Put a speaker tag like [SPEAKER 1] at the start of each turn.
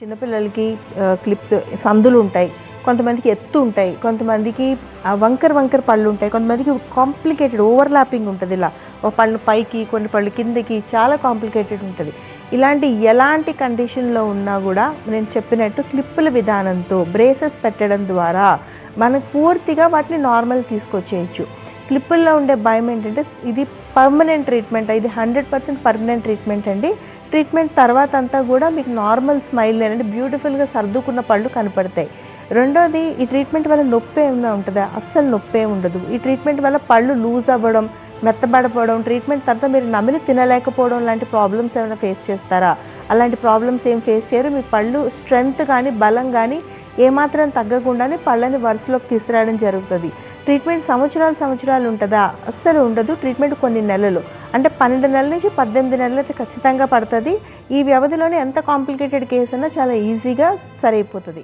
[SPEAKER 1] చిన్నపిల్లలకి క్లిప్స్ సందులు ఉంటాయి, కొంతమందికి ఎత్తు ఉంటాయి, కొంతమందికి వంకర వంకర పళ్ళు ఉంటాయి, కొంతమందికి కాంప్లికేటెడ్ ఓవర్లాపింగ్ ఉంటుంది. ఇలా ఒక పళ్ళు పైకి కొన్ని పళ్ళు కిందకి చాలా కాంప్లికేటెడ్ ఉంటుంది. ఎలాంటి కండిషన్లో ఉన్నా కూడా నేను చెప్పినట్టు క్లిప్పుల విధానంతో బ్రేసెస్ పెట్టడం ద్వారా మనకు పూర్తిగా వాటిని నార్మల్ తీసుకొచ్చేయచ్చు. క్లిప్పుల్లో ఉండే భయం ఏంటంటే ఇది పర్మనెంట్ ట్రీట్మెంట్, ఇది 100% పర్మనెంట్ ట్రీట్మెంట్ అండి. ట్రీట్మెంట్ తర్వాత అంతా కూడా మీకు నార్మల్ స్మైల్ అంటే బ్యూటిఫుల్గా సర్దుకున్న పళ్ళు కనపడతాయి. రెండోది, ఈ ట్రీట్మెంట్ వల్ల నొప్పి ఏమైనా ఉంటుందా? అస్సలు నొప్పి ఏమి ఉండదు. ఈ ట్రీట్మెంట్ వల్ల పళ్ళు లూజ్ అవ్వడం, మెత్తబడిపోవడం, ట్రీట్మెంట్ తర్వాత మీరు నమిలి తినలేకపోవడం లాంటి ప్రాబ్లమ్స్ ఏమైనా ఫేస్ చేస్తారా? అలాంటి ప్రాబ్లమ్స్ ఏం ఫేస్ చేయరు. మీ పళ్ళు స్ట్రెంగ్త్ కానీ బలం కానీ ఏమాత్రం తగ్గకుండానే పళ్ళని వరుసలోకి తీసుకురావడం జరుగుతుంది. ట్రీట్మెంట్ సంవత్సరాలు ఉంటుందా? అస్సలు ఉండదు. ట్రీట్మెంట్ కొన్ని నెలలు, అంటే 12 నెలల నుంచి 18 నెలలు అయితే ఖచ్చితంగా పడుతుంది. ఈ వ్యవధిలోనే ఎంత కాంప్లికేటెడ్ కేసు అయినా చాలా ఈజీగా సరైపోతుంది.